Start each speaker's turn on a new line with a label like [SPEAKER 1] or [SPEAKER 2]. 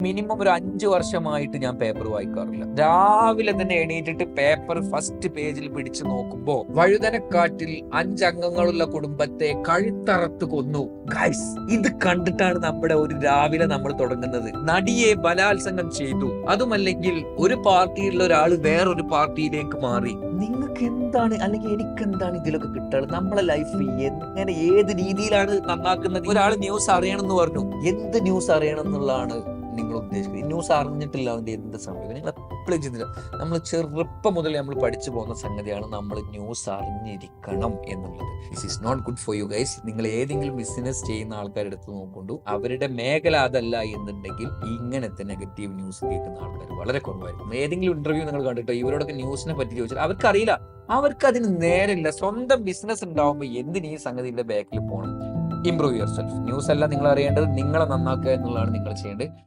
[SPEAKER 1] Minimum ഒരു 5 വർഷമായിട്ട് ഞാൻ പേപ്പർ വായിക്കാറില്ല. രാവിലെ തന്നെ എണീറ്റിട്ട് പേപ്പർ ഫസ്റ്റ് പേജിൽ പിടിച്ചു നോക്കുമ്പോ വഴുതനക്കാട്ടിൽ 5 അംഗങ്ങളുള്ള കുടുംബത്തെ കഴുത്തറത്ത് കൊന്നു. ഗൈസ്, ഇത് കണ്ടിട്ടാണ് നമ്മുടെ ഒരു രാവിലെ നമ്മൾ തുടങ്ങുന്നത്. നടിയെ ബലാത്സംഗം ചെയ്തു, അതുമല്ലെങ്കിൽ ഒരു പാർട്ടിയിലുള്ള ഒരാൾ വേറൊരു പാർട്ടിയിലേക്ക് മാറി. നിങ്ങൾക്ക് എന്താണ്, അല്ലെങ്കിൽ എനിക്ക് എന്താണ് ഇതിലൊക്കെ കിട്ടുക? നമ്മളെ ലൈഫ് എങ്ങനെ ഏത് രീതിയിലാണ് നന്നാക്കുന്നത്? ഒരാൾ ന്യൂസ് അറിയണം എന്ന് പറഞ്ഞു, എന്ത് ന്യൂസ് അറിയണം എന്നുള്ളതാണ് നിങ്ങൾ ഉദ്ദേശിക്കുന്നത്? ന്യൂസ് അറിഞ്ഞിട്ടില്ല അവന്റെ എന്ത് സംഭവിക്കും? നിങ്ങൾ എപ്പോഴും ചിന്തില്ല. നമ്മൾ ചെറുപ്പം മുതൽ നമ്മൾ പഠിച്ചു പോകുന്ന സംഗതിയാണ് നമ്മൾ ന്യൂസ് അറിഞ്ഞിരിക്കണം എന്നുള്ളത്. This is not good for you guys. നിങ്ങൾ ഏതെങ്കിലും ബിസിനസ് ചെയ്യുന്ന ആൾക്കാരുടെ അടുത്ത് നോക്കൊണ്ടു, അവരുടെ മേഖല അതല്ല എന്നുണ്ടെങ്കിൽ ഇങ്ങനത്തെ നെഗറ്റീവ് ന്യൂസ് കേൾക്കുന്ന ആൾക്കാർ വളരെ കുറവായിരിക്കും. ഏതെങ്കിലും ഇന്റർവ്യൂ നിങ്ങൾ കണ്ടിട്ടോ ഇവരോടൊക്കെ ന്യൂസിനെ പറ്റി ചോദിച്ചാൽ അവർക്കറിയില്ല, അവർക്ക് അതിന് നേരമില്ല. സ്വന്തം ബിസിനസ് ഉണ്ടാവുമ്പോൾ എന്തിന് ഈ സംഗതിയുടെ ബാക്കിൽ പോകണം? Improve your self. ന്യൂസ് അല്ല നിങ്ങൾ അറിയേണ്ടത്, നിങ്ങളെ നന്നാക്കുക എന്നുള്ളതാണ് നിങ്ങൾ ചെയ്യേണ്ടത്.